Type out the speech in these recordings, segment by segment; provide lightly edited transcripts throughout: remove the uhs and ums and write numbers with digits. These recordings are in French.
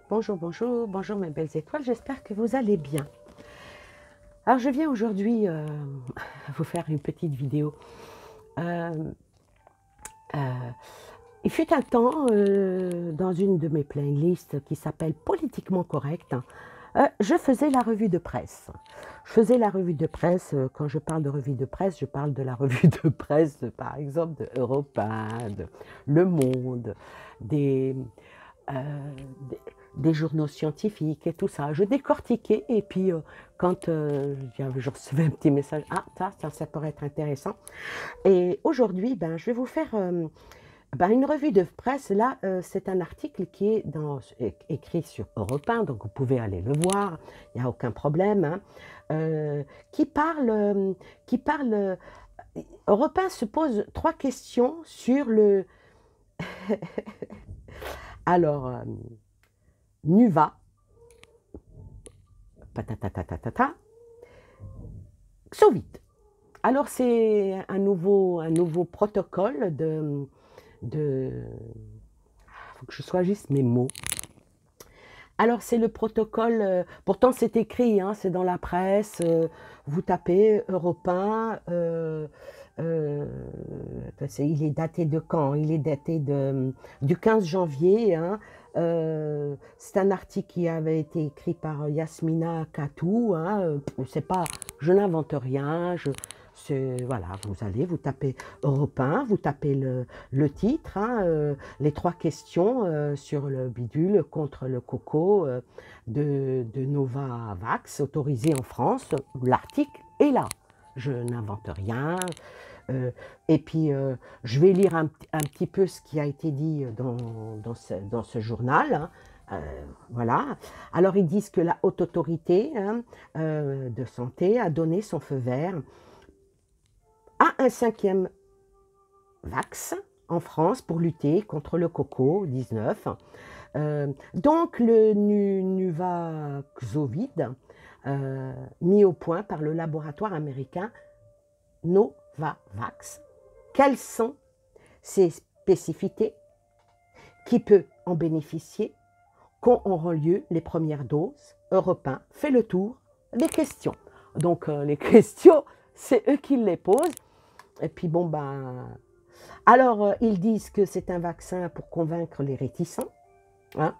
Bonjour, bonjour, bonjour mes belles étoiles, j'espère que vous allez bien. Alors je viens aujourd'hui vous faire une petite vidéo. Euh, euh, il fut un temps, dans une de mes playlists qui s'appelle Politiquement Correct, je faisais la revue de presse. Je faisais la revue de presse, quand je parle de revue de presse, je parle de la revue de presse, par exemple, de Europe 1, de Le Monde, des, euh, des, des journaux scientifiques et tout ça. Je décortiquais et puis quand je recevais un petit message, ah ça pourrait être intéressant. Et aujourd'hui, ben, je vais vous faire une revue de presse. Là, c'est un article qui est écrit sur Europe 1, donc vous pouvez aller le voir, il n'y a aucun problème, hein, qui parle, Europe 1 se pose 3 questions sur le... Alors, Nuva, patatatatata, Xovit. Alors, c'est un nouveau protocole faut que je choisisse mes mots. Alors, c'est le protocole, pourtant c'est écrit, hein, c'est dans la presse, vous tapez Europe 1, il est daté de quand? Il est daté du 15 janvier, hein. C'est un article qui avait été écrit par Yasmina Katou, hein, c'est pas, je n'invente rien, voilà, vous tapez Europe 1, vous tapez le titre, hein, les 3 questions sur le bidule contre le coco de Novavax, autorisé en France. L'article est là. Je n'invente rien. Et puis, je vais lire un petit peu ce qui a été dit dans ce journal. Hein. Voilà. Alors, ils disent que la haute autorité, hein, de santé a donné son feu vert à un 5e vax en France pour lutter contre le coco-19. Donc, le Nuvaxovid, mis au point par le laboratoire américain Novavax. Quelles sont ses spécificités? Qui peut en bénéficier? Quand auront lieu les premières doses? Europe 1 fait le tour des questions. Donc, les questions, c'est eux qui les posent. Et puis, bon, ben... Alors, ils disent que c'est un vaccin pour convaincre les réticents. Hein.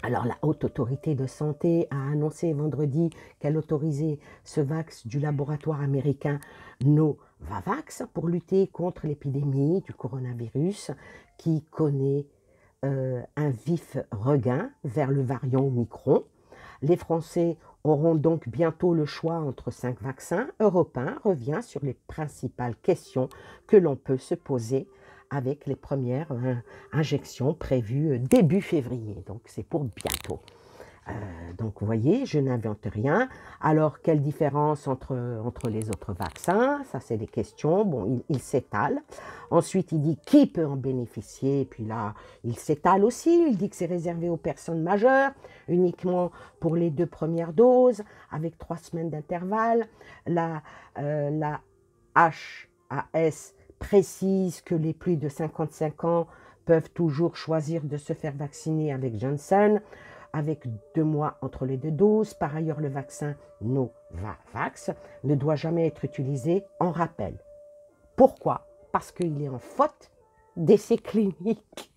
Alors, la haute autorité de santé a annoncé vendredi qu'elle autorisait ce vaccin du laboratoire américain Novavax pour lutter contre l'épidémie du coronavirus qui connaît un vif regain vers le variant Omicron. Les Français auront donc bientôt le choix entre 5 vaccins. Europe 1 revient sur les principales questions que l'on peut se poser avec les premières injections prévues début février. Donc, c'est pour bientôt. Donc, vous voyez, je n'invente rien. Alors, quelle différence entre les autres vaccins? Ça, c'est des questions. Bon, il s'étale. Ensuite, il dit qui peut en bénéficier. Et puis là, il s'étale aussi. Il dit que c'est réservé aux personnes majeures, uniquement pour les 2 premières doses, avec 3 semaines d'intervalle. La HAS précise que les plus de 55 ans peuvent toujours choisir de se faire vacciner avec Janssen, avec 2 mois entre les 2 doses. Par ailleurs, le vaccin Novavax ne doit jamais être utilisé en rappel. Pourquoi? Parce qu'il est en faute d'essais cliniques.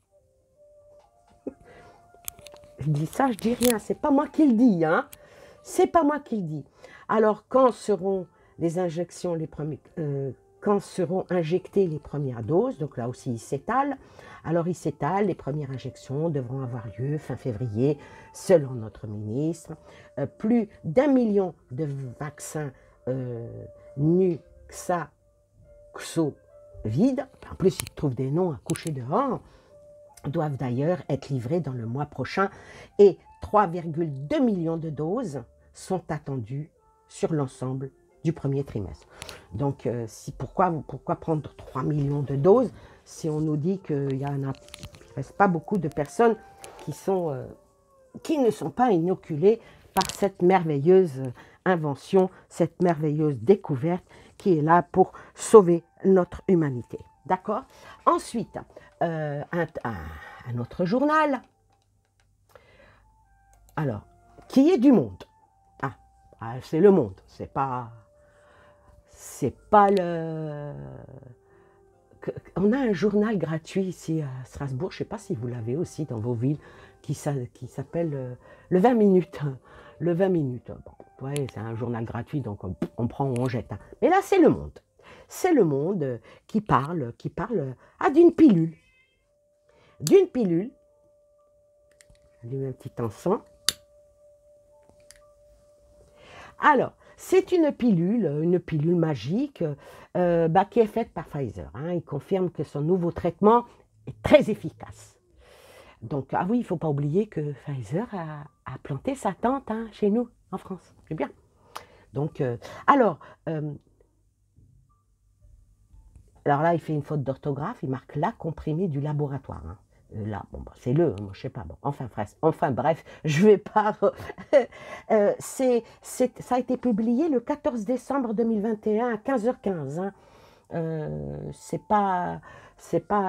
Je dis ça, je dis rien, c'est pas moi qui le dis, hein. C'est pas moi qui le dis. Alors, quand seront les injections, quand seront injectées les premières doses? Donc là aussi, il s'étale. Alors, il s'étale, les premières injections devront avoir lieu fin février, selon notre ministre. Plus d'1 million de vaccins Nuvaxovid, en plus, ils trouvent des noms à coucher dehors, doivent d'ailleurs être livrés dans le mois prochain et 3,2 millions de doses sont attendues sur l'ensemble du premier trimestre. Donc, pourquoi prendre 3 millions de doses si on nous dit qu'il ne reste pas beaucoup de personnes qui ne sont pas inoculées par cette merveilleuse invention, cette merveilleuse découverte qui est là pour sauver notre humanité. D'accord? Ensuite, un autre journal Alors, qui est du monde? C'est le monde, c'est pas le... On a un journal gratuit ici à Strasbourg, je ne sais pas si vous l'avez aussi dans vos villes, qui s'appelle le 20 minutes. Le 20 minutes, bon, ouais, c'est un journal gratuit, donc on prend ou on jette. Hein. Mais là, c'est le monde. C'est le monde qui parle d'une pilule. D'une pilule. J'allume un petit encens. Alors, c'est une pilule magique qui est faite par Pfizer. Hein. Il confirme que son nouveau traitement est très efficace. Donc, ah oui, il ne faut pas oublier que Pfizer a planté sa tente hein, chez nous, en France. C'est bien. Donc, alors là, il fait une faute d'orthographe. Il marque la comprimé du laboratoire. Hein. Là, bon, bah, c'est moi, je sais pas. Bon, enfin bref, je vais pas. Ça a été publié le 14 décembre 2021 à 15h15. Hein. C'est pas,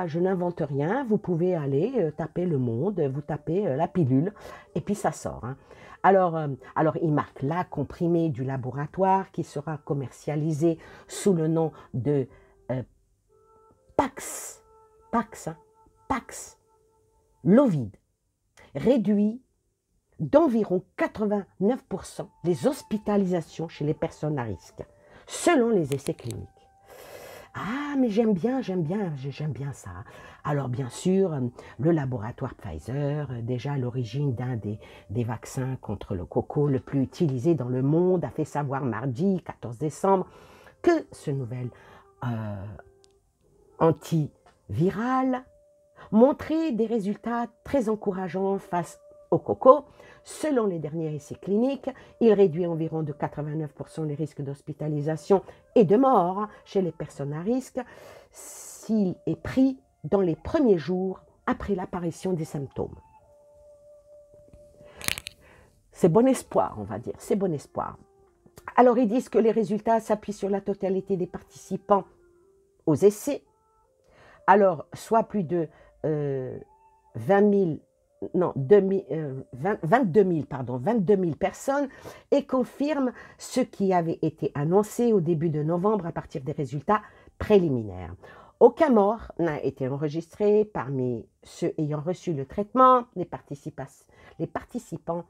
je n'invente rien. Vous pouvez aller taper Le Monde, vous tapez la pilule, et puis ça sort. Hein. Alors, il marque la comprimé du laboratoire qui sera commercialisé sous le nom de Pax. L'Ovid réduit d'environ 89% les hospitalisations chez les personnes à risque, selon les essais cliniques. Ah, mais j'aime bien ça. Alors, bien sûr, le laboratoire Pfizer, déjà à l'origine d'un des vaccins contre le coco le plus utilisé dans le monde, a fait savoir mardi 14 décembre que ce nouvel antiviral montrer des résultats très encourageants face au coco. Selon les derniers essais cliniques, il réduit environ de 89% les risques d'hospitalisation et de mort chez les personnes à risque s'il est pris dans les premiers jours après l'apparition des symptômes. C'est bon espoir, on va dire, c'est bon espoir. Alors, ils disent que les résultats s'appuient sur la totalité des participants aux essais. Alors, soit plus de 22 000 personnes et confirme ce qui avait été annoncé au début de novembre à partir des résultats préliminaires. Aucun mort n'a été enregistré parmi ceux ayant reçu le traitement, les participants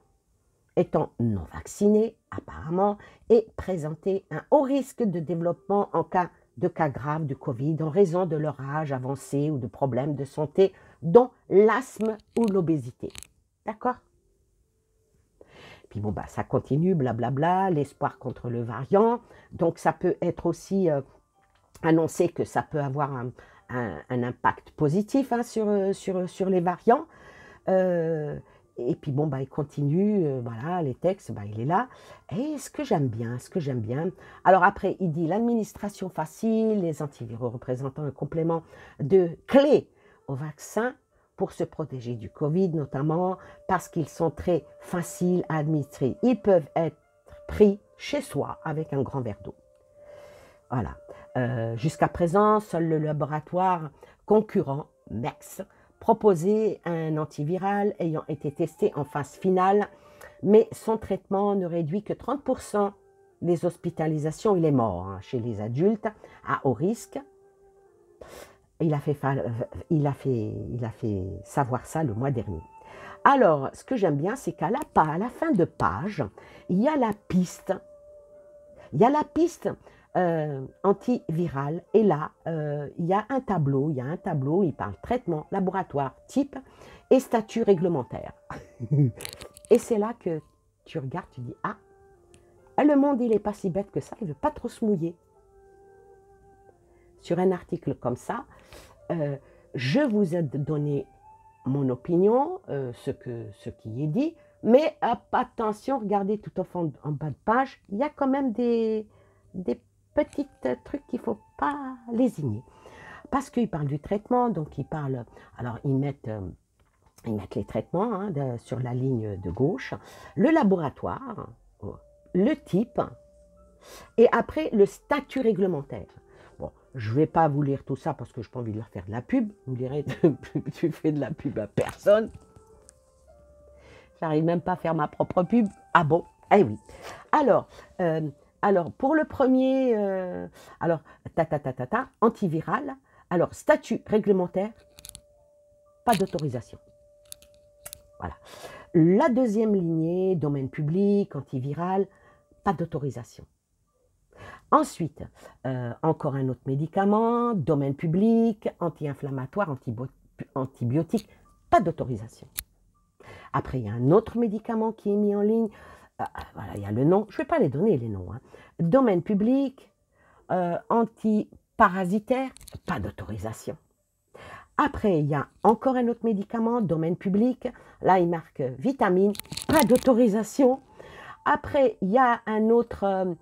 étant non vaccinés apparemment et présentaient un haut risque de développement en cas de cas graves de Covid en raison de leur âge avancé ou de problèmes de santé, dont l'asthme ou l'obésité. D'accord? Puis bon, bah, ça continue, blablabla, l'espoir contre le variant. Donc, ça peut être aussi annoncé que ça peut avoir un impact positif hein, sur les variants. Et puis bon, bah, il continue, voilà, les textes, bah, il est là. Et ce que j'aime bien, Alors après, il dit l'administration facile, les antiviraux représentant un complément de clé au vaccin pour se protéger du Covid, notamment parce qu'ils sont très faciles à administrer. Ils peuvent être pris chez soi avec un grand verre d'eau. Voilà. Jusqu'à présent, seul le laboratoire concurrent, Merck, proposé un antiviral ayant été testé en phase finale, mais son traitement ne réduit que 30% les hospitalisations et les morts hein, chez les adultes à haut risque. Il a fait savoir ça le mois dernier. Alors, ce que j'aime bien, c'est qu'à la fin de page, il y a la piste. Antivirale. Et là, il y a un tableau, il parle traitement, laboratoire, type et statut réglementaire. Et c'est là que tu regardes, tu dis, ah, le monde, il n'est pas si bête que ça, il ne veut pas trop se mouiller. Sur un article comme ça, je vous ai donné mon opinion, ce qui est dit, mais attention, regardez tout au fond, en bas de page, il y a quand même des petits trucs qu'il ne faut pas lésigner. Parce qu'ils parlent du traitement, donc ils parlent, alors ils mettent les traitements hein, sur la ligne de gauche, le laboratoire, le type, et après le statut réglementaire. Bon, je ne vais pas vous lire tout ça parce que je n'ai pas envie de leur faire de la pub. Vous me direz, tu fais de la pub à personne. j'arrive même pas à faire ma propre pub. Ah bon? Eh oui. Alors, pour le premier, alors, antiviral. Alors, statut réglementaire, pas d'autorisation. Voilà. La deuxième lignée, domaine public, antiviral, pas d'autorisation. Ensuite, encore un autre médicament, domaine public, anti-inflammatoire, antibiotique, pas d'autorisation. Après, il y a un autre médicament qui est mis en ligne. Voilà, il y a le nom. Je ne vais pas les donner, les noms. Hein. Domaine public, antiparasitaire, pas d'autorisation. Après, il y a encore un autre médicament, domaine public. Là, il marque vitamine, pas d'autorisation. Après, il y a un autre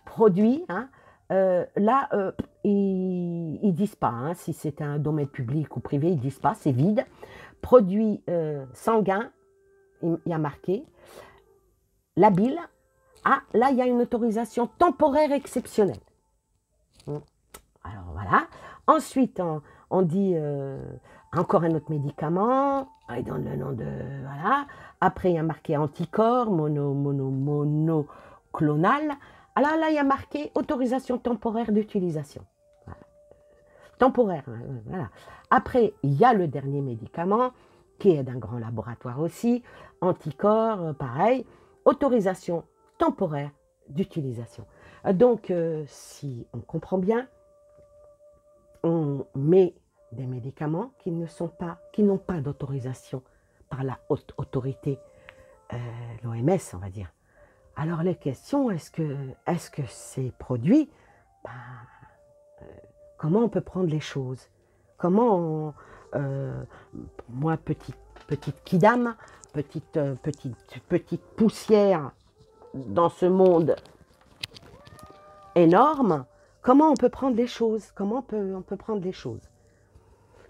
produit. Hein. Là, ils ne disent pas hein, si c'est un domaine public ou privé, ils ne disent pas, c'est vide. Produit sanguin, il y a marqué. La bile. Ah, là, il y a une autorisation temporaire exceptionnelle. Alors, voilà. Ensuite, on dit encore un autre médicament. Il donne le nom de... Voilà. Après, il y a marqué anticorps, monoclonal. Alors là, il y a marqué autorisation temporaire d'utilisation. Voilà. Temporaire, voilà. Après, il y a le dernier médicament, qui est d'un grand laboratoire aussi. Anticorps, pareil. Autorisation temporaire d'utilisation. Donc, si on comprend bien, on met des médicaments qui n'ont pas d'autorisation par la haute autorité, l'OMS, on va dire. Alors, les questions, est-ce que ces produits, comment on peut prendre les choses? Comment moi, petite kidam, petite poussière dans ce monde énorme, comment on peut prendre les choses? Comment on peut prendre les choses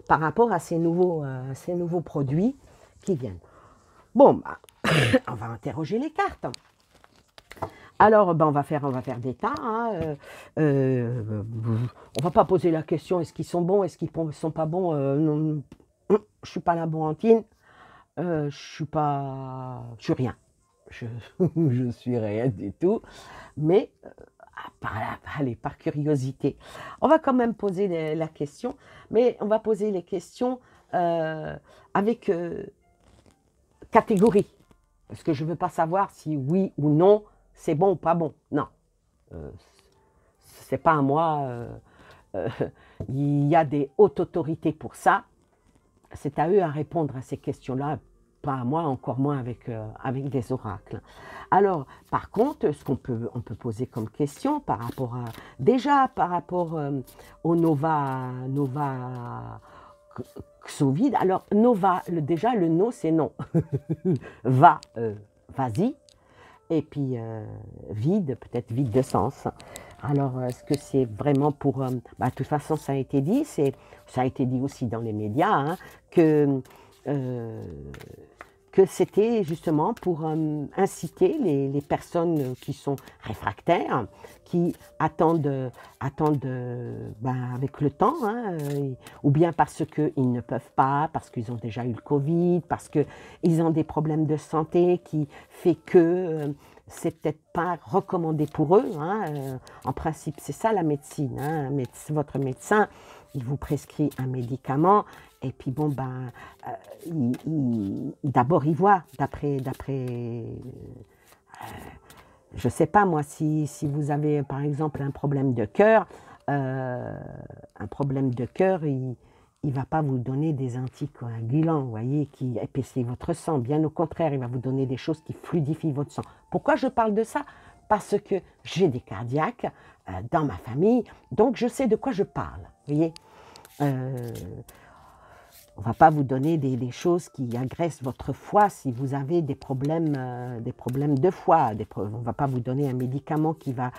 par rapport à ces nouveaux produits qui viennent? Bon, on va interroger les cartes. Alors, on va faire des tas. Hein, on va pas poser la question est-ce qu'ils sont bons, est-ce qu'ils ne sont pas bons. Non, je suis pas laborantine. Je suis rien. Je suis rien du tout. Mais par curiosité, on va quand même poser la question. Mais on va poser les questions avec catégorie. Parce que je ne veux pas savoir si oui ou non, c'est bon ou pas bon. Non. C'est pas à moi. Il y a des hautes autorités pour ça. C'est à eux à répondre à ces questions-là, pas à moi, encore moins avec des oracles. Alors, par contre, ce qu'on peut poser comme question par rapport à... Déjà, par rapport au Nova Xovid. Alors, Nova, déjà, le no, c'est non. Vas-y. Et puis, vide, peut-être vide de sens. Alors, est-ce que c'est vraiment pour... de toute façon, ça a été dit, ça a été dit aussi dans les médias, hein, que c'était justement pour inciter les personnes qui sont réfractaires, qui attendent avec le temps, hein, ou bien parce qu'ils ne peuvent pas, parce qu'ils ont déjà eu le Covid, parce qu'ils ont des problèmes de santé qui fait que c'est peut-être pas recommandé pour eux. Hein, en principe, c'est ça la médecine. Hein, votre médecin, il vous prescrit un médicament et puis bon, d'abord il voit, d'après je sais pas moi, si vous avez par exemple un problème de cœur, il va pas vous donner des anticoagulants, vous voyez, qui épaississent votre sang. Bien au contraire, il va vous donner des choses qui fluidifient votre sang. Pourquoi je parle de ça? Parce que j'ai des cardiaques dans ma famille, donc je sais de quoi je parle, vous voyez. On ne va pas vous donner des choses qui agressent votre foie si vous avez des problèmes de foie. On ne va pas vous donner un médicament qui va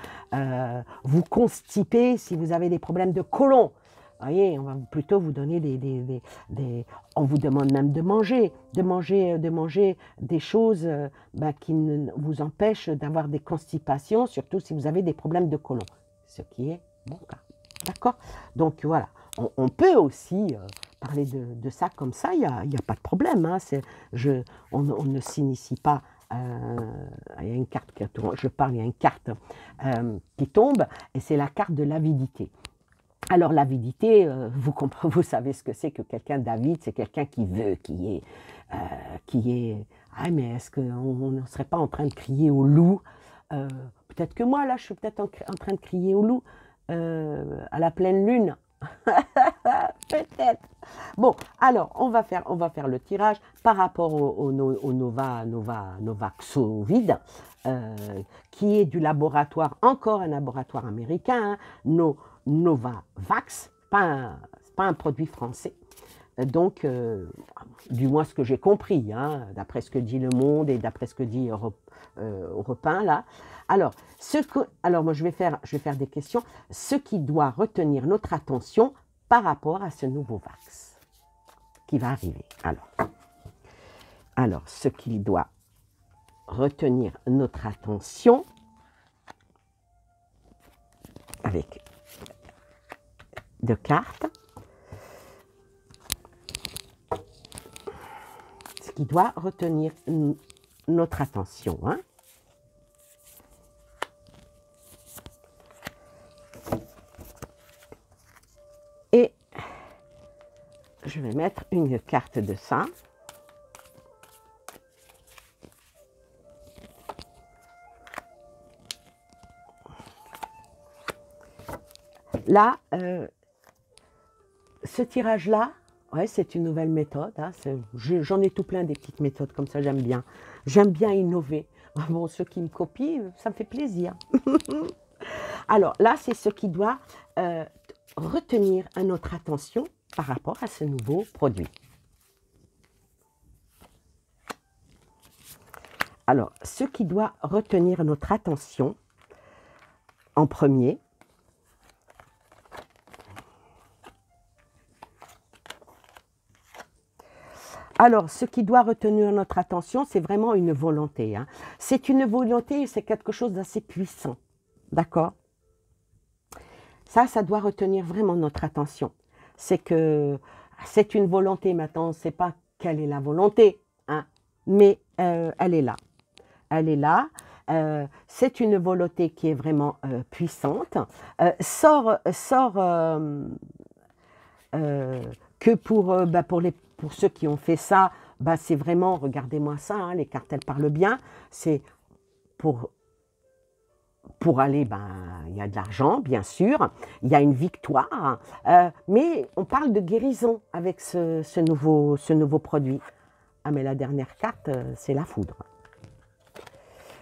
vous constiper si vous avez des problèmes de côlon. Vous voyez, on va plutôt vous donner on vous demande même de manger des choses qui vous empêchent d'avoir des constipations, surtout si vous avez des problèmes de côlon. Ce qui est mon cas. D'accord? Donc voilà. on peut aussi parler de ça comme ça, il n'y a pas de problème. Hein, on ne s'initie pas. Il y a une carte qui tourne, je parle, il y a une carte qui tombe, et c'est la carte de l'avidité. Alors l'avidité, vous savez ce que c'est que quelqu'un d'avide, c'est quelqu'un qui veut, qui est... Ah, mais est-ce qu'on ne serait pas en train de crier au loup? Peut-être que moi, là, je suis peut-être en train de crier au loup à la pleine lune. Peut-être. Bon, alors, on va faire le tirage par rapport au Novaxovid, qui est du laboratoire, encore un laboratoire américain, hein, Novavax, pas un produit français. Donc, du moins ce que j'ai compris, hein, d'après ce que dit Le Monde et d'après ce que dit Europe 1, là. Alors, moi je vais faire des questions. Ce qui doit retenir notre attention par rapport à ce nouveau vax qui va arriver. Alors, ce qui doit retenir notre attention avec 2 cartes. Ce qui doit retenir notre attention, hein. Et je vais mettre une carte de ça. Là, ce tirage-là, ouais, c'est une nouvelle méthode. Hein, j'en ai tout plein des petites méthodes comme ça, j'aime bien. J'aime bien innover. Bon, ceux qui me copient, ça me fait plaisir. Alors là, c'est ce qui doit retenir notre attention par rapport à ce nouveau produit. Alors, ce qui doit retenir notre attention en premier, alors, ce qui doit retenir notre attention, c'est vraiment une volonté. Hein. C'est une volonté, c'est quelque chose d'assez puissant. D'accord? Ça doit retenir vraiment notre attention. C'est que c'est une volonté maintenant, on ne sait pas quelle est la volonté, hein, mais elle est là. Elle est là. C'est une volonté qui est vraiment puissante. Que pour ceux qui ont fait ça, c'est vraiment, regardez-moi ça, hein, les cartes, elles parlent bien, c'est pour aller, il y a de l'argent, bien sûr, il y a une victoire, mais on parle de guérison avec ce nouveau produit. Ah, mais la dernière carte, c'est la foudre.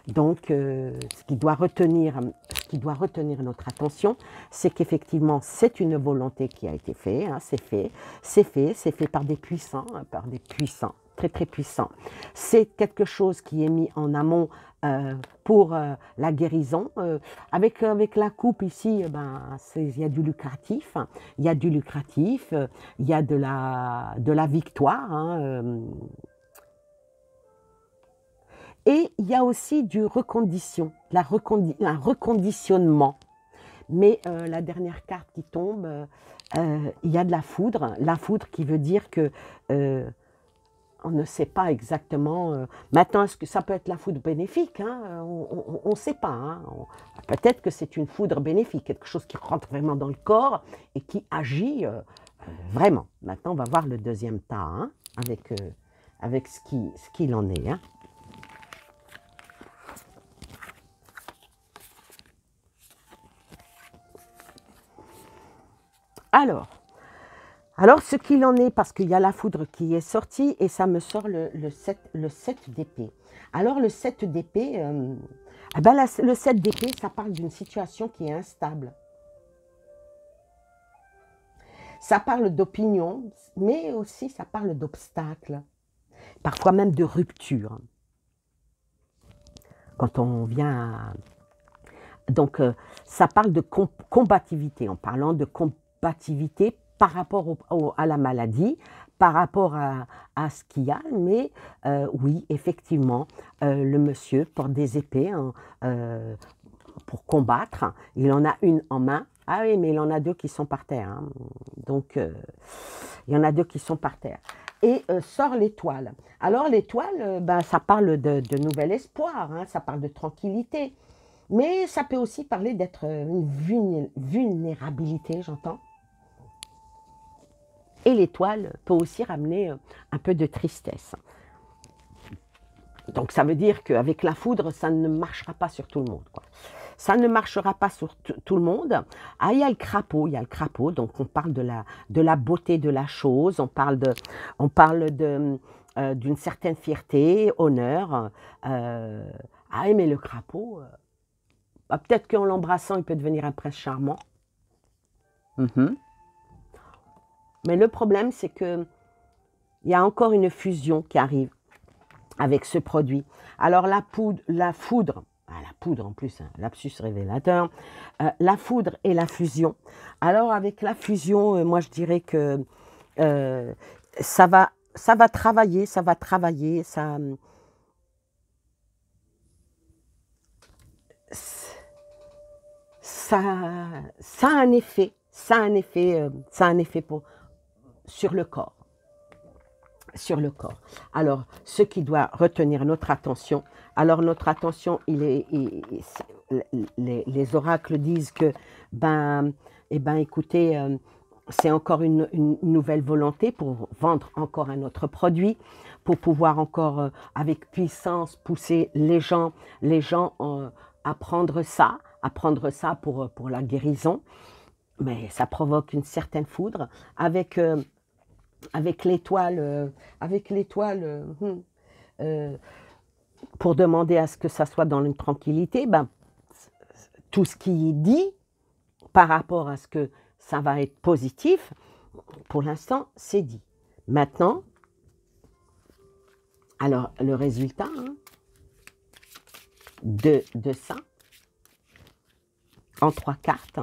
Donc, ce qui doit retenir notre attention, c'est qu'effectivement, c'est une volonté qui a été faite, hein, c'est fait par des puissants, très très puissants. C'est quelque chose qui est mis en amont pour la guérison. Avec la coupe ici, il y a du lucratif, il y a de la victoire, hein, et il y a aussi du un reconditionnement. Mais la dernière carte qui tombe, il y a de la foudre. La foudre qui veut dire que on ne sait pas exactement. Maintenant, est-ce que ça peut être la foudre bénéfique, hein, on ne sait pas. Hein, peut-être que c'est une foudre bénéfique, quelque chose qui rentre vraiment dans le corps et qui agit vraiment. Maintenant, on va voir le deuxième tas, hein, avec ce qu'il en est. Hein. Alors, ce qu'il en est, parce qu'il y a la foudre qui est sortie, et ça me sort le 7 d'épée. Alors, le 7 d'épée, le 7 d'épée, ça parle d'une situation qui est instable. Ça parle d'opinion, mais aussi ça parle d'obstacles, parfois même de rupture. Quand on vient à... Donc, ça parle de combativité, en parlant de combativité par rapport à la maladie, par rapport à ce qu'il y a, mais oui, effectivement, le monsieur porte des épées pour combattre. Il en a une en main Ah oui, mais il y en a deux qui sont par terre. Hein. Donc, il y en a deux qui sont par terre. Et sort l'étoile. Alors, l'étoile, ben, ça parle de nouvel espoir, hein, ça parle de tranquillité. Mais ça peut aussi parler d'être une vulnérabilité, j'entends. Et l'étoile peut aussi ramener un peu de tristesse. Donc, ça veut dire qu'avec la foudre, ça ne marchera pas sur tout le monde, quoi. Ça ne marchera pas sur tout le monde. Ah, il y a le crapaud, donc on parle de la beauté de la chose, on parle d'une certaine fierté, honneur. Ah, mais le crapaud, bah, peut-être qu'en l'embrassant, il peut devenir un prince charmant. Mais le problème, c'est qu'il y a encore une fusion qui arrive avec ce produit. Alors la foudre en plus, un lapsus révélateur, la foudre et la fusion. Alors avec la fusion, moi je dirais que ça va travailler, ça a un effet, sur le corps. Sur le corps. Alors, ce qui doit retenir notre attention, alors notre attention, les oracles disent que, écoutez, c'est encore une nouvelle volonté pour vendre encore un autre produit, pour pouvoir encore, avec puissance, pousser les gens à prendre ça pour la guérison. Mais ça provoque une certaine foudre avec l'étoile, pour demander à ce que ça soit dans une tranquillité, ben, tout ce qui est dit par rapport à ce que ça va être positif, pour l'instant, c'est dit. Maintenant, alors le résultat de ça, en 3 cartes,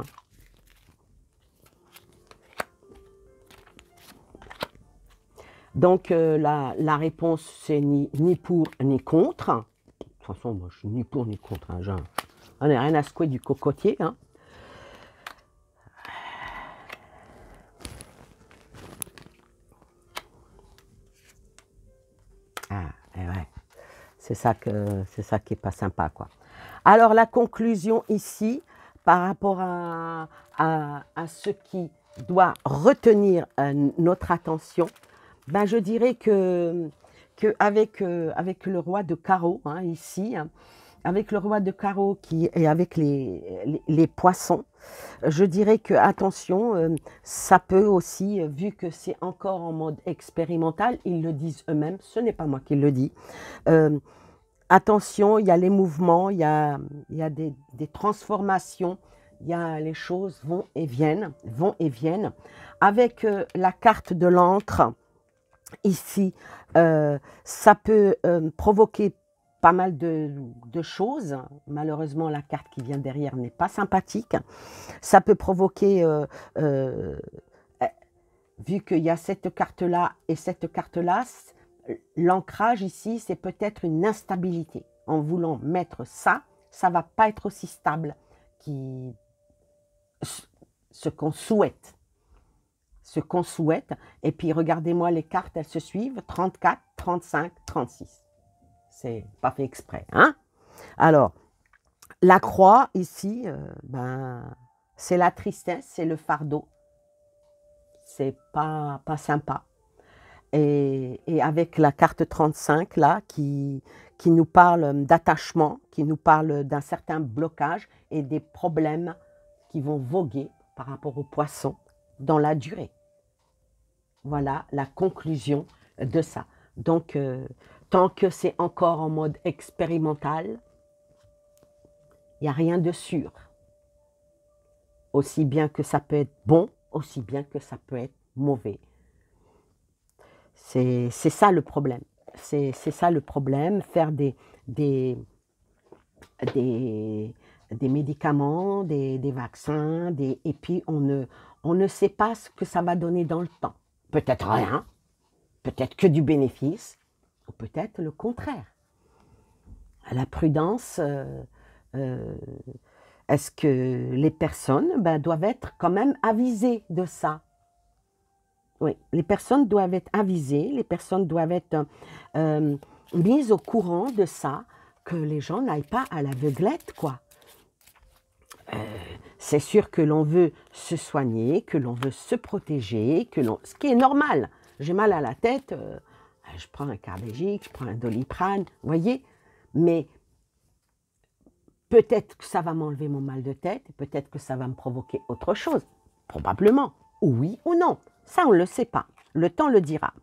donc la réponse, c'est ni pour ni contre. De toute façon, moi, je suis ni pour ni contre. Hein, j'en ai rien à secouer du cocotier. Hein. Ah, ouais. C'est ça qui est pas sympa, quoi. Alors, la conclusion ici, par rapport à ce qui doit retenir notre attention, ben, je dirais que avec le roi de carreau, hein, ici, hein, avec le roi de carreau et avec les poissons, je dirais que, attention, ça peut aussi, vu que c'est encore en mode expérimental, ils le disent eux-mêmes, ce n'est pas moi qui le dis, attention, il y a les mouvements, il y a des transformations, les choses vont et viennent. Avec la carte de l'encre, ici, ça peut provoquer pas mal de choses. Malheureusement, la carte qui vient derrière n'est pas sympathique. Ça peut provoquer, vu qu'il y a cette carte-là et cette carte-là, l'ancrage ici, c'est peut-être une instabilité. En voulant mettre ça, ça ne va pas être aussi stable ce qu'on souhaite. Et puis, regardez-moi les cartes, elles se suivent, 34, 35, 36. C'est pas fait exprès, hein? Alors, la croix, ici, c'est la tristesse, c'est le fardeau. C'est pas sympa. Et avec la carte 35, là, qui nous parle d'attachement, qui nous parle d'un certain blocage et des problèmes qui vont voguer par rapport aux poissons dans la durée. Voilà la conclusion de ça. Donc, tant que c'est encore en mode expérimental, il n'y a rien de sûr. Aussi bien que ça peut être bon, aussi bien que ça peut être mauvais. C'est ça le problème. C'est ça le problème, faire des médicaments, des vaccins, et puis on ne sait pas ce que ça va donner dans le temps. Peut-être rien, peut-être que du bénéfice, ou peut-être le contraire. La prudence, est-ce que les personnes doivent être quand même avisées de ça? Oui, les personnes doivent être avisées, les personnes doivent être mises au courant de ça, que les gens n'aillent pas à l'aveuglette, quoi. C'est sûr que l'on veut se soigner, que l'on veut se protéger, ce qui est normal. J'ai mal à la tête, je prends un Cardégique, je prends un Doliprane, vous voyez? Mais peut-être que ça va m'enlever mon mal de tête, peut-être que ça va me provoquer autre chose. Probablement, ou oui ou non. Ça, on ne le sait pas. Le temps le dira.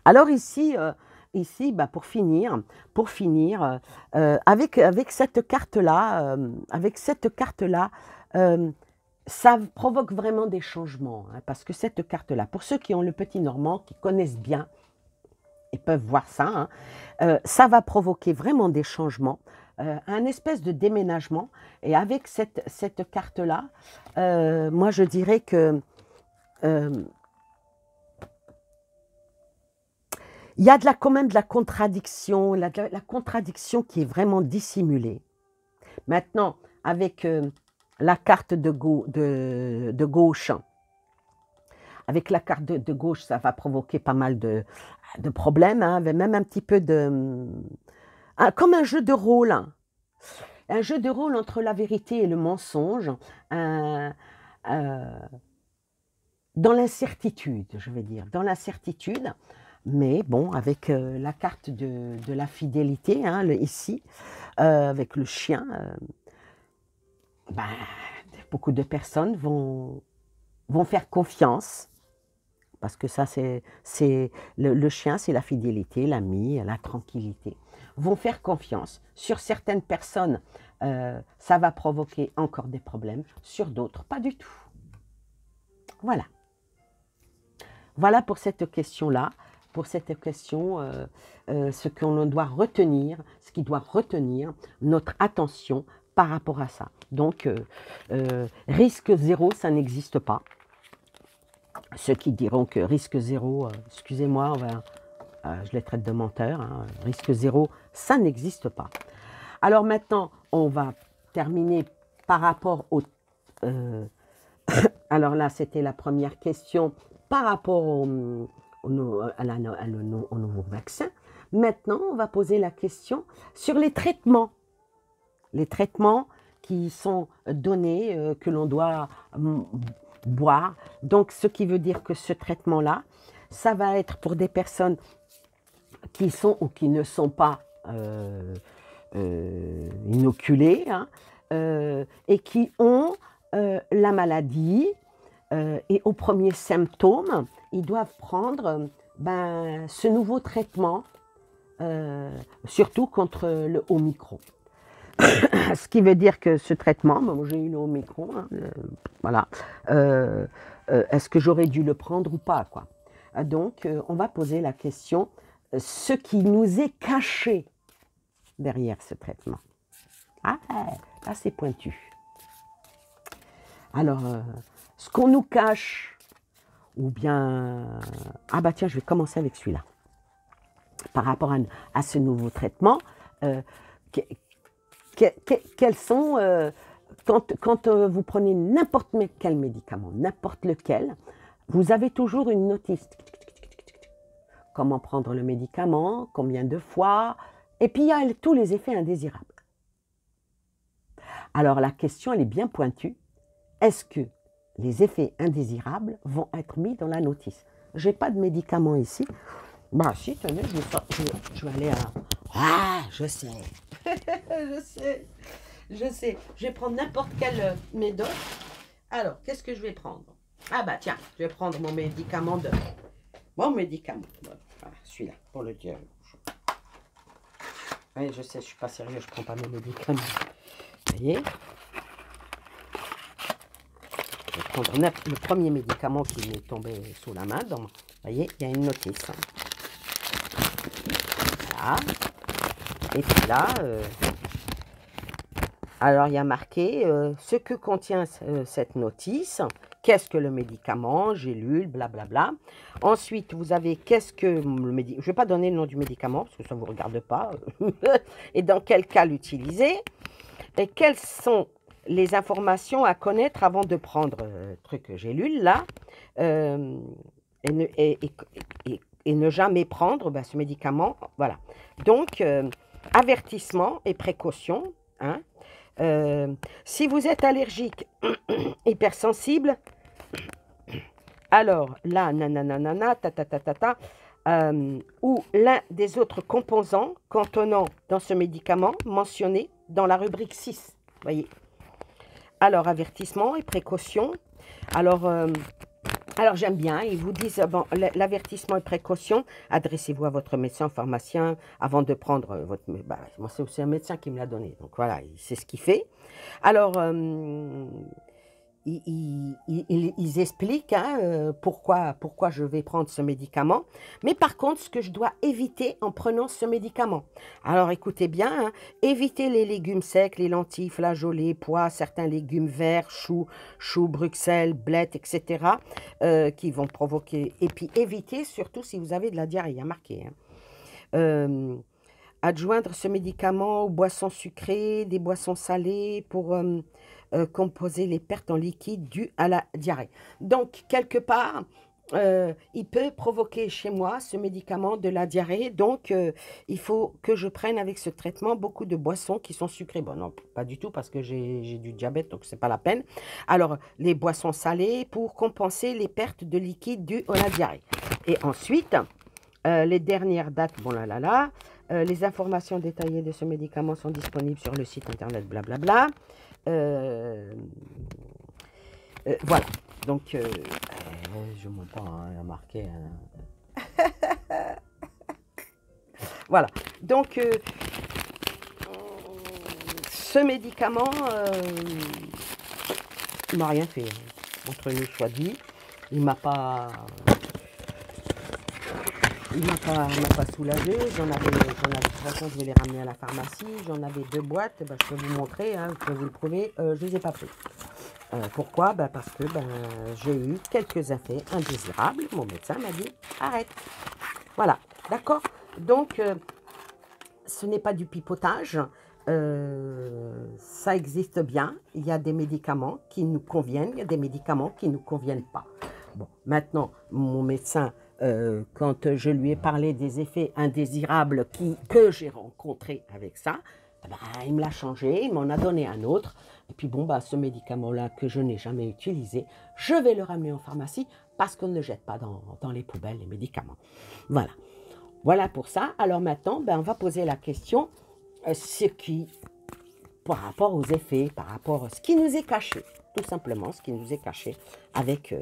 Alors ici, pour finir, avec cette carte-là, ça provoque vraiment des changements, hein, parce que cette carte-là, pour ceux qui ont le petit normand, qui connaissent bien, ils peuvent voir ça, hein, ça va provoquer vraiment des changements, un espèce de déménagement, et avec cette carte-là, moi je dirais que il y a quand même de la contradiction, la contradiction qui est vraiment dissimulée. Maintenant, avec la carte de gauche, avec la carte de gauche, ça va provoquer pas mal de problèmes, hein, même un petit peu comme un jeu de rôle. Hein. Un jeu de rôle entre la vérité et le mensonge, dans l'incertitude, je vais dire, dans l'incertitude. Mais bon, avec la carte de la fidélité, hein, ici, avec le chien, beaucoup de personnes vont faire confiance, parce que ça, c'est le chien, c'est la fidélité, l'ami, la tranquillité, vont faire confiance. Sur certaines personnes, ça va provoquer encore des problèmes, sur d'autres, pas du tout. Voilà. Voilà pour cette question-là. Pour cette question, ce qu'on doit retenir, ce qui doit retenir notre attention par rapport à ça. Donc, risque zéro, ça n'existe pas. Ceux qui diront que risque zéro, excusez-moi, je les traite de menteurs, hein, risque zéro, ça n'existe pas. Alors maintenant, on va terminer par rapport au... alors là, c'était la première question par rapport au nouveau vaccin. Maintenant, on va poser la question sur les traitements. Les traitements qui sont donnés, que l'on doit boire. Donc, ce qui veut dire que ce traitement-là, ça va être pour des personnes qui sont ou qui ne sont pas inoculées, hein, et qui ont la maladie, et au premier symptôme, ils doivent prendre ce nouveau traitement, surtout contre le Omicron. Ce qui veut dire que ce traitement, j'ai eu le Omicron, hein, voilà, est-ce que j'aurais dû le prendre ou pas, quoi. Donc, on va poser la question, ce qui nous est caché derrière ce traitement. Ah, là, c'est pointu. Alors, ce qu'on nous cache, ou bien... Ah bah tiens, je vais commencer avec celui-là. Par rapport à ce nouveau traitement, quels sont... quand vous prenez n'importe quel médicament, n'importe lequel, vous avez toujours une notice. Comment prendre le médicament, combien de fois, et puis il y a tous les effets indésirables. Alors la question, elle est bien pointue. Est-ce que les effets indésirables vont être mis dans la notice? Je n'ai pas de médicament ici. Bah si, tenez, je vais aller à... Ah, je sais. je sais. Je vais prendre n'importe quelle médoc. Alors, qu'est-ce que je vais prendre? Ah bah tiens, je vais prendre mon médicament de... Mon médicament. Voilà, celui-là, pour le dire. Oui, je sais, je ne suis pas sérieux, je ne prends pas mes médicaments. Vous voyez? Je vais prendre le premier médicament qui m'est tombé sous la main. Donc, vous voyez, il y a une notice. Voilà. Et puis là, alors il y a marqué ce que contient cette notice. qu'est-ce que le médicament, gélule, blablabla. Ensuite, vous avez qu'est-ce que le médicament. Je ne vais pas donner le nom du médicament, parce que ça ne vous regarde pas. Et dans quel cas l'utiliser. Et quelles sont les informations à connaître avant de prendre truc gélule, là. Et ne jamais prendre ce médicament. Voilà. Donc, avertissement et précaution. Hein. Si vous êtes allergique, hypersensible, alors là, nanana, ta, ou l'un des autres composants contenant dans ce médicament mentionné dans la rubrique 6. Voyez. Alors, avertissement et précaution. Alors j'aime bien, ils vous disent, bon, l'avertissement et précaution, adressez-vous à votre médecin, pharmacien, avant de prendre votre... moi, c'est aussi un médecin qui me l'a donné, donc voilà, c'est ce qu'il fait. Alors, ils expliquent pourquoi je vais prendre ce médicament, mais par contre, ce que je dois éviter en prenant ce médicament. Alors, écoutez bien, évitez les légumes secs, les lentilles, flageolets, pois, certains légumes verts, choux, Bruxelles, blettes, etc., qui vont provoquer... Et puis, évitez, surtout si vous avez de la diarrhée, il y a marqué. Adjoindre ce médicament aux boissons sucrées, des boissons salées pour... composer les pertes en liquide dues à la diarrhée. Donc, quelque part, il peut provoquer chez moi, ce médicament, de la diarrhée. Donc, il faut que je prenne avec ce traitement beaucoup de boissons qui sont sucrées. Bon, non, pas du tout, parce que j'ai du diabète, donc ce n'est pas la peine. Alors, les boissons salées pour compenser les pertes de liquide dues à la diarrhée. Et ensuite, les dernières dates, bon là, les informations détaillées de ce médicament sont disponibles sur le site internet, blablabla. Voilà, donc je ne mens pas, hein, il y a marqué. Voilà, donc ce médicament, il m'a rien fait, entre nous soit dit, il m'a pas soulagé. J'en avais, de toute façon, je vais les ramener à la pharmacie. J'en avais 2 boîtes. Je peux vous montrer, hein, je peux vous le prouver. Je ne les ai pas pris. Pourquoi? Parce que j'ai eu quelques effets indésirables. Mon médecin m'a dit arrête. Voilà, d'accord? Donc, ce n'est pas du pipotage. Ça existe bien. Il y a des médicaments qui nous conviennent. Il y a des médicaments qui ne nous conviennent pas. Bon, maintenant, mon médecin... quand je lui ai parlé des effets indésirables que j'ai rencontrés avec ça, il me l'a changé, il m'en a donné un autre. Et puis bon, ce médicament-là que je n'ai jamais utilisé, je vais le ramener en pharmacie parce qu'on ne jette pas dans les poubelles les médicaments. Voilà. Voilà pour ça. Alors maintenant, on va poser la question, par rapport aux effets, par rapport à ce qui nous est caché, tout simplement, ce qui nous est caché avec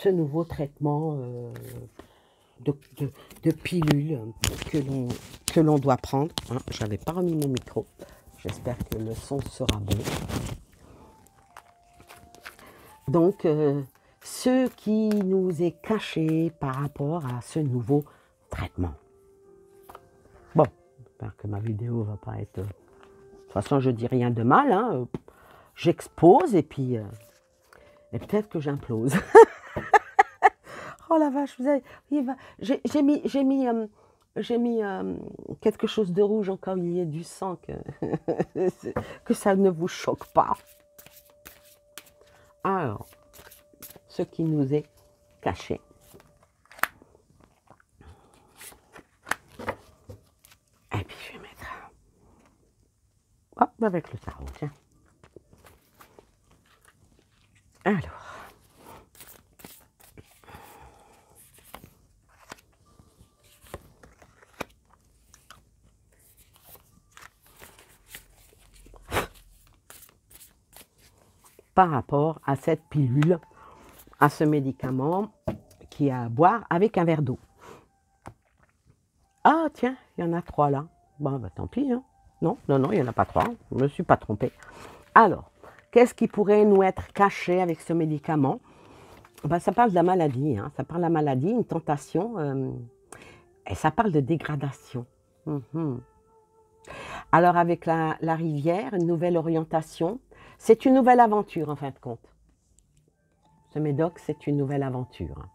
ce nouveau traitement de pilules que l'on doit prendre. Hein, je n'avais pas remis mon micro. J'espère que le son sera bon. Donc, ce qui nous est caché par rapport à ce nouveau traitement. Bon, j'espère que ma vidéo ne va pas être... De toute façon, je ne dis rien de mal. Hein. J'expose et puis... Et peut-être que j'implose. Oh la vache, vous avez... J'ai mis quelque chose de rouge encore, il y a du sang, que ça ne vous choque pas. Alors, ce qui nous est caché. Et puis je vais mettre... Hop, avec le tarot, tiens. Alors, par rapport à cette pilule, à ce médicament qui est à boire avec un verre d'eau. Ah tiens, il y en a 3 là. Bon, tant pis. Hein. Non, il n'y en a pas 3. Je ne me suis pas trompée. Alors, qu'est-ce qui pourrait nous être caché avec ce médicament? Ça parle de la maladie. Hein. Ça parle de la maladie, une tentation. Et ça parle de dégradation. Alors, avec la rivière, une nouvelle orientation. C'est une nouvelle aventure, en fin de compte. Ce médoc, c'est une nouvelle aventure.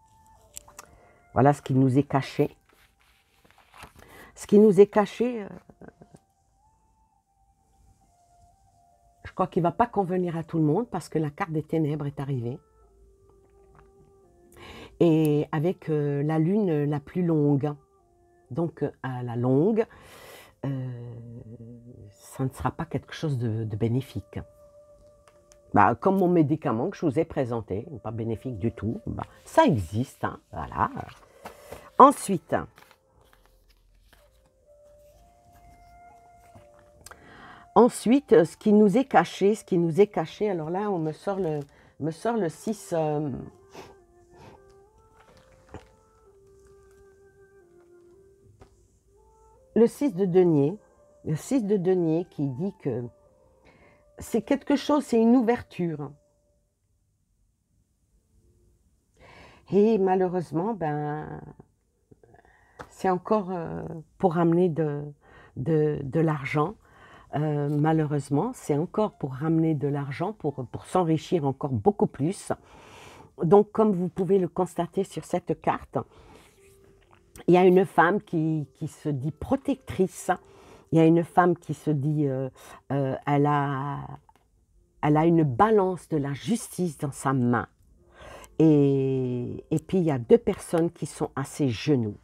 Voilà ce qui nous est caché. Ce qui nous est caché, je crois qu'il ne va pas convenir à tout le monde parce que la carte des ténèbres est arrivée. Et avec la lune la plus longue. Donc, à la longue, ça ne sera pas quelque chose de bénéfique. Bah, comme mon médicament que je vous ai présenté, pas bénéfique du tout, bah, ça existe, hein, voilà. Ensuite, ce qui nous est caché, alors là, on me sort le 6... le 6 de denier, qui dit que c'est quelque chose, c'est une ouverture. Et malheureusement, ben, c'est encore pour ramener de l'argent. Malheureusement, c'est encore pour ramener de l'argent, pour s'enrichir encore beaucoup plus. Donc, comme vous pouvez le constater sur cette carte, il y a une femme qui se dit protectrice. Il y a une femme qui se dit, elle a une balance de la justice dans sa main. Et puis, il y a 2 personnes qui sont à ses genoux.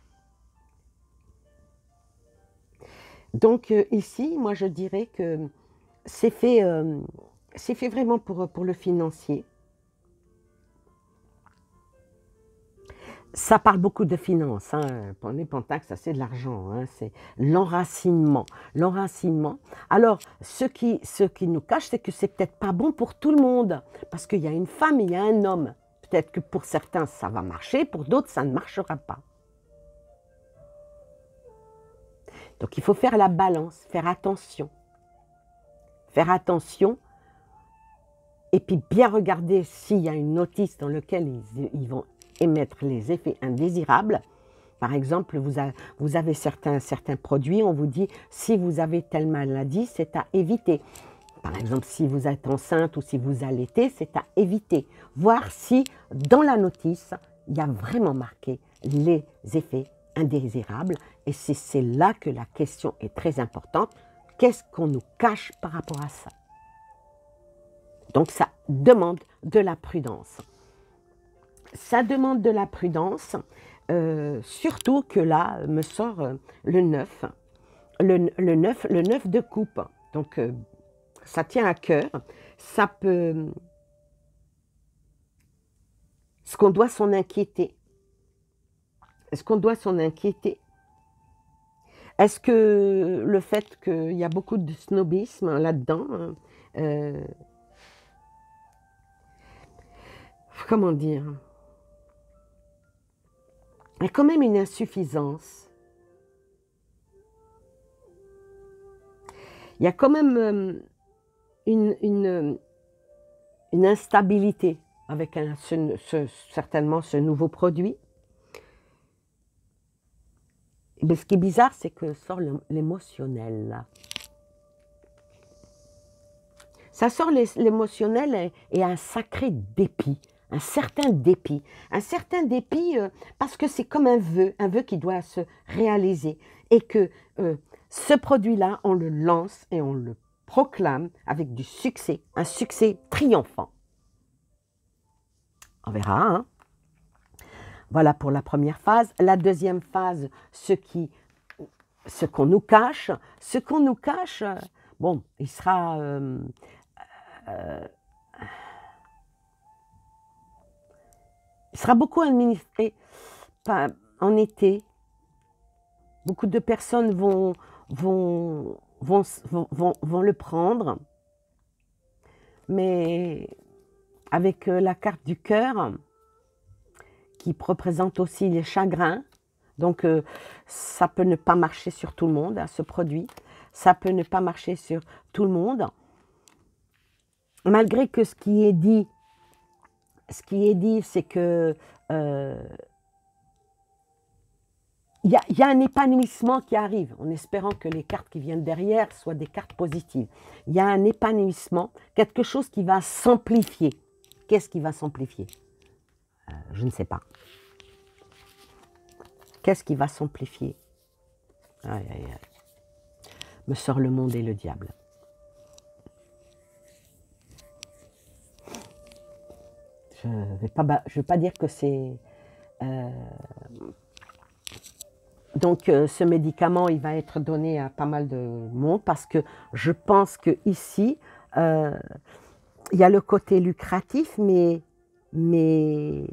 Donc, ici, moi, je dirais que c'est fait vraiment pour le financier. Ça parle beaucoup de finances, hein. Pour les Pentacle, ça c'est de l'argent, hein. C'est l'enracinement. L'enracinement. Alors, ce qui nous cache, c'est que c'est peut-être pas bon pour tout le monde, parce qu'il y a une femme et il y a un homme. Peut-être que pour certains, ça va marcher, pour d'autres, ça ne marchera pas. Donc, il faut faire la balance, faire attention. Faire attention, et puis bien regarder s'il y a une notice dans laquelle ils vont émettre les effets indésirables. Par exemple, vous avez certains produits, on vous dit si vous avez telle maladie, c'est à éviter. Par exemple, si vous êtes enceinte ou si vous allaitez, c'est à éviter. Voir si dans la notice, il y a vraiment marqué les effets indésirables. Et c'est là que la question est très importante. Qu'est-ce qu'on nous cache par rapport à ça? Donc, ça demande de la prudence. Ça demande de la prudence, surtout que là, me sort le 9. Le 9 de coupe. Donc, ça tient à cœur. Ça peut... Est-ce qu'on doit s'en inquiéter? Est-ce qu'on doit s'en inquiéter? Est-ce que le fait qu'il y a beaucoup de snobisme là-dedans, comment dire? Il y a quand même une insuffisance. Il y a quand même une instabilité avec certainement ce nouveau produit. Mais ce qui est bizarre, c'est que sort l'émotionnel. Ça sort l'émotionnel et un sacré dépit. Un certain dépit parce que c'est comme un vœu qui doit se réaliser et que ce produit-là, on le lance et on le proclame avec du succès, un succès triomphant. On verra, hein? Voilà pour la première phase. La deuxième phase, ce qu'on nous cache. Ce qu'on nous cache, bon, il sera... il sera beaucoup administré en été. Beaucoup de personnes vont le prendre. Mais avec la carte du cœur, qui représente aussi les chagrins, donc ça peut ne pas marcher sur tout le monde, hein, ce produit. Ça peut ne pas marcher sur tout le monde. Malgré que ce qui est dit, c'est que il y a un épanouissement qui arrive, en espérant que les cartes qui viennent derrière soient des cartes positives. Il y a un épanouissement, quelque chose qui va s'amplifier. Qu'est-ce qui va s'amplifier? Je ne sais pas. Qu'est-ce qui va s'amplifier? Aïe, aïe, aïe. Me sort le monde et le diable. Je ne vais pas dire que c'est... Donc, ce médicament, il va être donné à pas mal de monde parce que je pense qu'ici, il y a le côté lucratif, mais il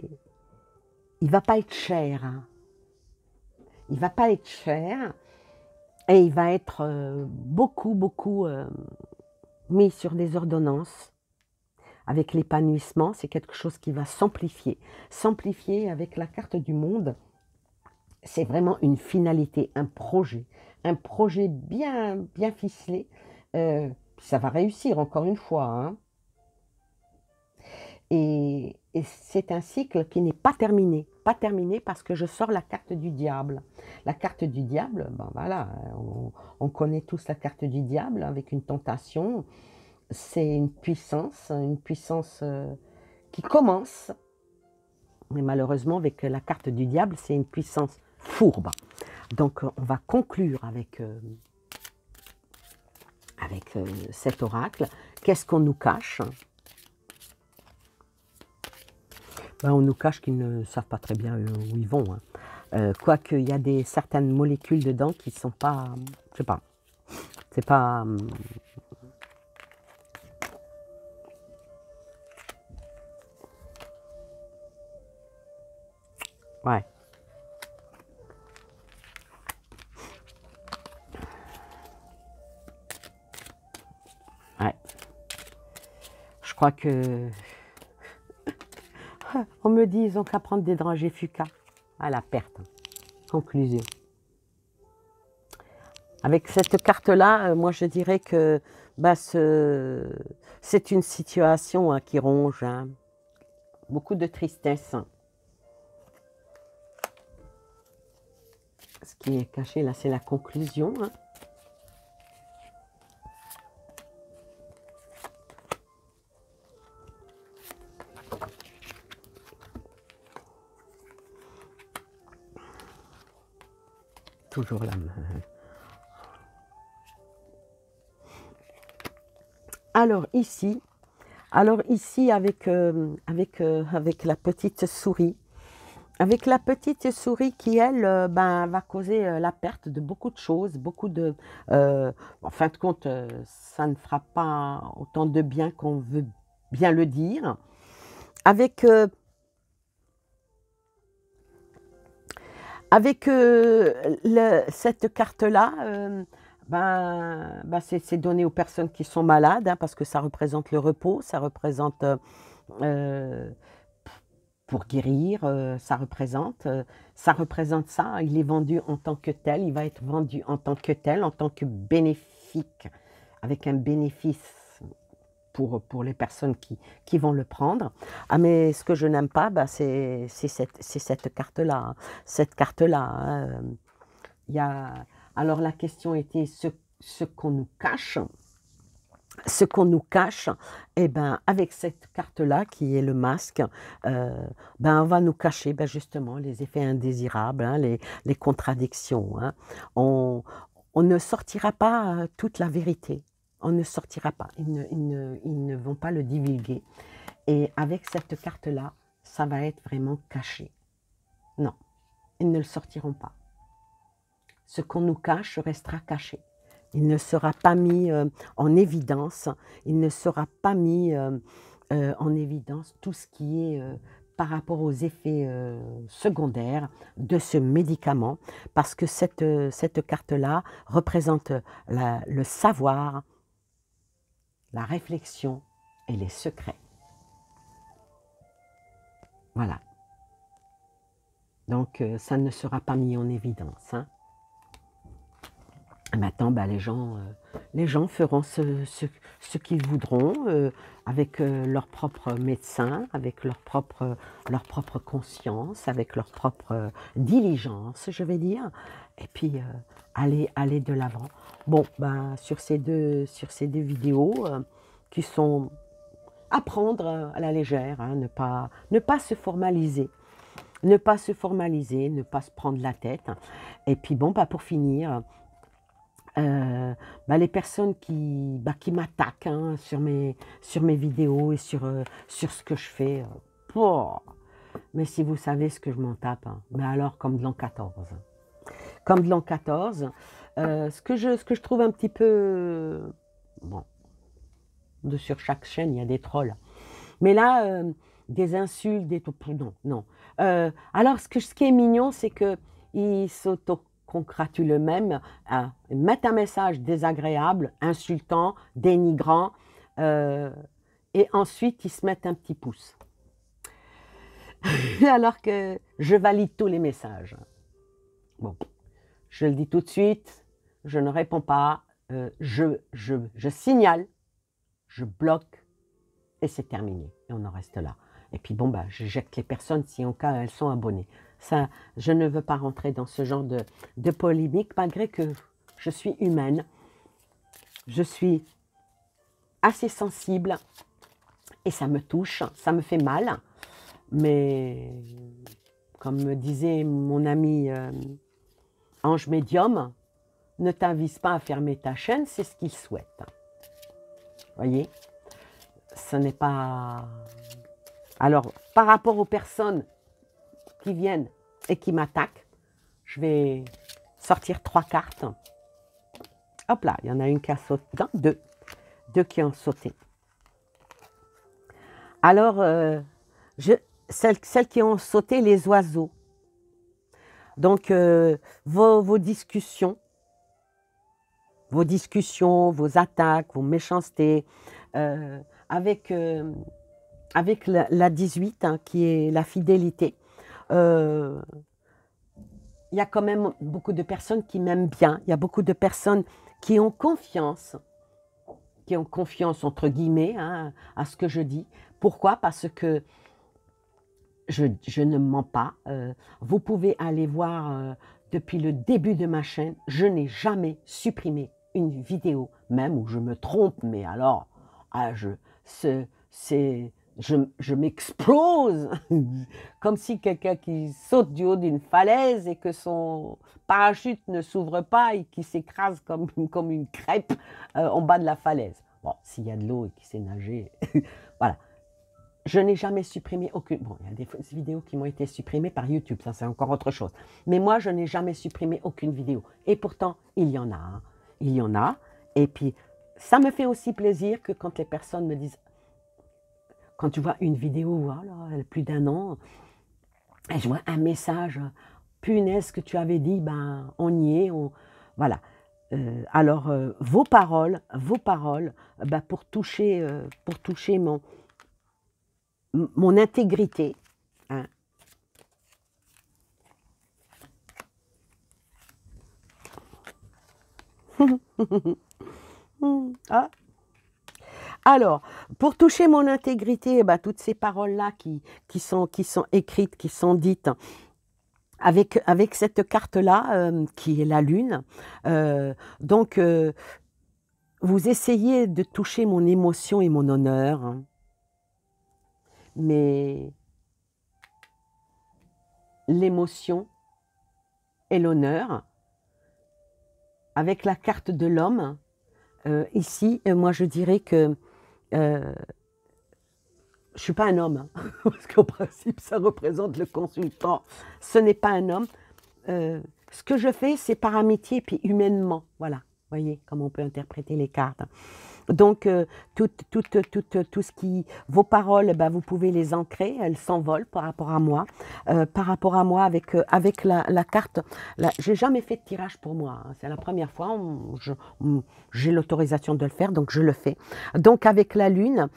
ne va pas être cher. Hein. Il ne va pas être cher et il va être beaucoup mis sur des ordonnances. Avec l'épanouissement, c'est quelque chose qui va s'amplifier. S'amplifier avec la carte du monde, c'est vraiment une finalité, un projet bien ficelé. Ça va réussir encore une fois. Hein. Et c'est un cycle qui n'est pas terminé. Pas terminé parce que je sors la carte du diable. La carte du diable, ben voilà, on connaît tous la carte du diable avec une tentation. C'est une puissance qui commence. Mais malheureusement, avec la carte du diable, c'est une puissance fourbe. Donc, on va conclure avec cet oracle. Qu'est-ce qu'on nous cache? Ben, on nous cache qu'ils ne savent pas très bien où ils vont. Hein. Quoique, il y a certaines molécules dedans qui ne sont pas... Je sais pas. C'est pas... ouais. Ouais. Je crois que... On me dit, ils n'ont qu'à prendre des dragées Fuca. À la perte. Conclusion. Avec cette carte-là, moi je dirais que bah, c'est une situation hein, qui ronge. Hein. Beaucoup de tristesse. Ce qui est caché là, c'est la conclusion. Hein. Toujours la main. Alors ici avec la petite souris, qui, elle, ben, va causer la perte de beaucoup de choses, en fin de compte, ça ne fera pas autant de bien qu'on veut bien le dire. Avec cette carte-là, c'est donné aux personnes qui sont malades, hein, parce que ça représente le repos, ça représente euh, pour guérir, ça représente ça. Il est vendu en tant que tel, il va être vendu en tant que tel, en tant que bénéfique, avec un bénéfice pour les personnes qui vont le prendre. Ah, mais ce que je n'aime pas, c'est cette carte-là. Hein. Cette carte-là. Hein. Alors la question était ce qu'on nous cache. Ce qu'on nous cache, eh ben, avec cette carte-là, qui est le masque, on va nous cacher justement les effets indésirables, hein, les contradictions. Hein. On ne sortira pas toute la vérité. On ne sortira pas. Ils ne vont pas le divulguer. Et avec cette carte-là, ça va être vraiment caché. Non, ils ne le sortiront pas. Ce qu'on nous cache restera caché. Il ne sera pas mis en évidence, il ne sera pas mis en évidence tout ce qui est par rapport aux effets secondaires de ce médicament, parce que cette carte-là représente le savoir, la réflexion et les secrets. Voilà. Donc, ça ne sera pas mis en évidence. Hein. Maintenant, les gens les gens feront ce qu'ils voudront avec leur propre médecin, avec leur propre conscience, avec leur propre diligence, je vais dire, et puis aller de l'avant. Bon, ben, sur ces deux vidéos qui sont à prendre à la légère, hein, ne pas se formaliser. Ne pas se formaliser, ne pas se prendre la tête. Et puis bon, bah pour finir, les personnes qui m'attaquent hein, sur mes vidéos et sur ce que je fais, mais si vous savez ce que je m'en tape, hein, mais alors comme de l'an 14. Comme de l'an 14, ce que je trouve un petit peu... Bon, sur chaque chaîne, il y a des trolls. Mais là, des insultes, des... Non, non. Alors, ce qui est mignon, c'est qu'ils s'auto-congratulent eux-mêmes, mettent un message désagréable, insultant, dénigrant, et ensuite, ils se mettent un petit pouce. Alors que je valide tous les messages. Bon, je le dis tout de suite, je ne réponds pas, je signale, je bloque, et c'est terminé. Et on en reste là. Et puis bon, bah, je jette les personnes si en cas elles sont abonnées. Ça, je ne veux pas rentrer dans ce genre de polémique, malgré que je suis humaine. Je suis assez sensible et ça me touche, ça me fait mal. Mais comme me disait mon ami Ange Médium, ne t'invite pas à fermer ta chaîne, c'est ce qu'il souhaite. Voyez, ce n'est pas... Alors, par rapport aux personnes qui viennent et qui m'attaquent, je vais sortir 3 cartes. Hop là, il y en a une qui a sauté. Non, deux qui ont sauté. Alors, celles qui ont sauté, les oiseaux. Donc, vos discussions, vos attaques, vos méchancetés, avec la 18, hein, qui est la fidélité, il y a quand même beaucoup de personnes qui m'aiment bien, il y a beaucoup de personnes qui ont confiance entre guillemets hein, à ce que je dis. Pourquoi? Parce que je ne mens pas. Vous pouvez aller voir depuis le début de ma chaîne, je n'ai jamais supprimé une vidéo, même où je me trompe, mais alors, je m'explose, comme si quelqu'un qui saute du haut d'une falaise et que son parachute ne s'ouvre pas et qui s'écrase comme une crêpe en bas de la falaise. Bon, s'il y a de l'eau et qu'il sait nager, voilà. Je n'ai jamais supprimé aucune... Bon, il y a des vidéos qui m'ont été supprimées par YouTube, ça c'est encore autre chose. Mais moi, je n'ai jamais supprimé aucune vidéo. Et pourtant, il y en a. Hein. Il y en a. Et puis, ça me fait aussi plaisir que quand les personnes me disent... Quand tu vois une vidéo, voilà, elle a plus d'1 an, et je vois un message, punaise, que tu avais dit, ben, on y est, voilà. Alors, vos paroles, ben, pour toucher mon intégrité, hein. Ah. Alors, pour toucher mon intégrité, bah, toutes ces paroles-là qui sont écrites, qui sont dites, avec cette carte-là, qui est la lune, donc, vous essayez de toucher mon émotion et mon honneur, hein. Mais l'émotion et l'honneur, avec la carte de l'homme, ici, moi je dirais que je ne suis pas un homme, hein, parce qu'en principe ça représente le consultant, ce n'est pas un homme. Ce que je fais, c'est par amitié, puis humainement, voilà, voyez comment on peut interpréter les cartes. Donc, tout ce qui... Vos paroles, ben, vous pouvez les ancrer, elles s'envolent par rapport à moi. Avec la carte... J'ai jamais fait de tirage pour moi. Hein. C'est la première fois. J'ai l'autorisation de le faire, donc je le fais. Donc, avec la lune,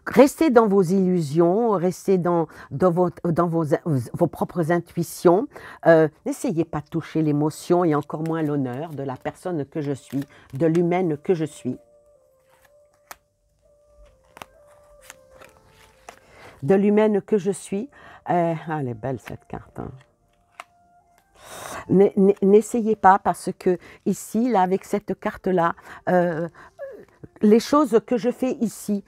Restez dans vos illusions, restez dans vos propres intuitions. N'essayez pas de toucher l'émotion et encore moins l'honneur de la personne que je suis, de l'humaine que je suis. De l'humaine que je suis. Elle est belle cette carte. Hein. N'essayez pas parce que ici, là, avec cette carte-là, les choses que je fais ici,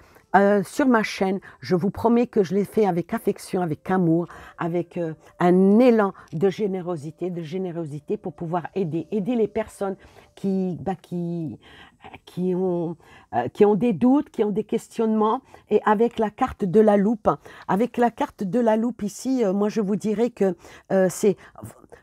sur ma chaîne, je vous promets que je les fais avec affection, avec amour, avec un élan de générosité pour pouvoir aider les personnes qui ont des doutes, qui ont des questionnements. Et avec la carte de la loupe, ici, moi je vous dirais que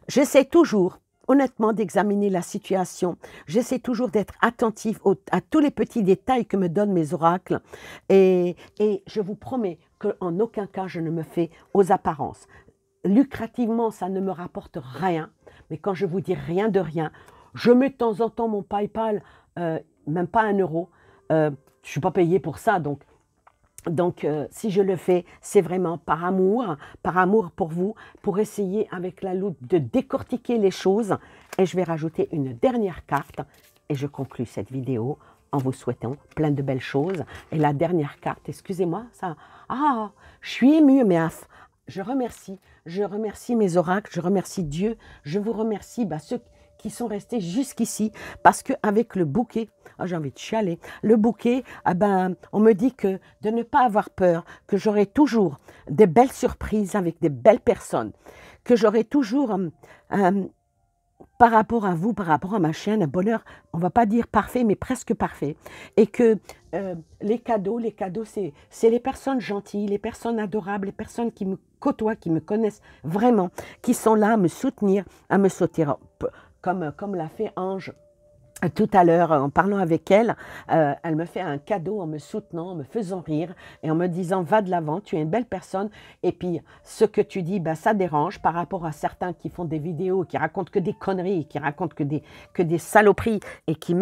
j'essaie toujours, honnêtement, d'examiner la situation. J'essaie toujours d'être attentif à tous les petits détails que me donnent mes oracles. Et je vous promets qu'en aucun cas, je ne me fais aux apparences. Lucrativement, ça ne me rapporte rien. Mais quand je vous dis rien de rien, je mets de temps en temps mon PayPal, même pas 1 euro. Je ne suis pas payée pour ça, donc si je le fais, c'est vraiment par amour pour vous, pour essayer avec la loupe de décortiquer les choses. Et je vais rajouter une dernière carte et je conclus cette vidéo en vous souhaitant plein de belles choses. Et la dernière carte, excusez-moi, ça, je suis émue, mais je remercie mes oracles, je remercie Dieu, je vous remercie ceux qui sont restés jusqu'ici, parce qu'avec le bouquet, j'ai envie de chialer, le bouquet, on me dit que de ne pas avoir peur, que j'aurai toujours des belles surprises avec des belles personnes, que j'aurai toujours, par rapport à vous, par rapport à ma chaîne, un bonheur, on ne va pas dire parfait, mais presque parfait, et que les cadeaux, c'est les personnes gentilles, les personnes adorables, les personnes qui me côtoient, qui me connaissent vraiment, qui sont là à me soutenir, à me sauter, comme l'a fait Ange tout à l'heure, en parlant avec elle. Elle me fait un cadeau en me soutenant, en me faisant rire et en me disant « va de l'avant, tu es une belle personne ». Et puis, ce que tu dis, ça dérange par rapport à certains qui font des vidéos, qui racontent que des conneries, qui racontent que des saloperies et qui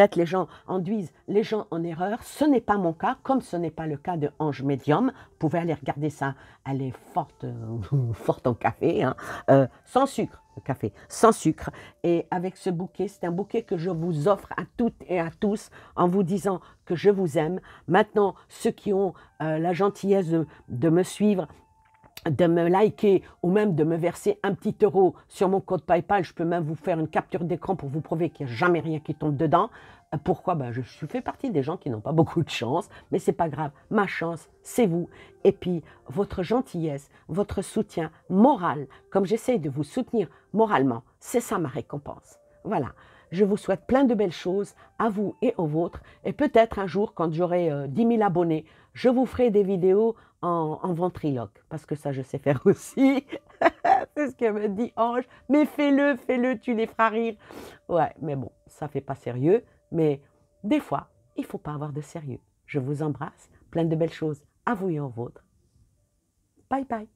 induisent les gens en erreur. Ce n'est pas mon cas, comme ce n'est pas le cas de Ange Médium. Vous pouvez aller regarder ça, elle est forte, forte en café, hein, sans sucre. Le café sans sucre. Et avec ce bouquet, c'est un bouquet que je vous offre à toutes et à tous en vous disant que je vous aime. Maintenant, ceux qui ont la gentillesse de me suivre, de me liker ou même de me verser un petit euro sur mon code PayPal, je peux même vous faire une capture d'écran pour vous prouver qu'il n'y a jamais rien qui tombe dedans. Pourquoi? Je fais partie des gens qui n'ont pas beaucoup de chance, mais c'est pas grave. Ma chance, c'est vous. Et puis, votre gentillesse, votre soutien moral, comme j'essaie de vous soutenir moralement, c'est ça ma récompense. Voilà. Je vous souhaite plein de belles choses à vous et aux vôtres. Et peut-être un jour, quand j'aurai 10 000 abonnés, je vous ferai des vidéos en ventriloque. Parce que ça, je sais faire aussi. C'est ce que me dit Ange. Mais fais-le, tu les feras rire. Ouais, mais bon, ça fait pas sérieux. Mais des fois, il ne faut pas avoir de sérieux. Je vous embrasse. Plein de belles choses à vous et aux vôtres. Bye bye.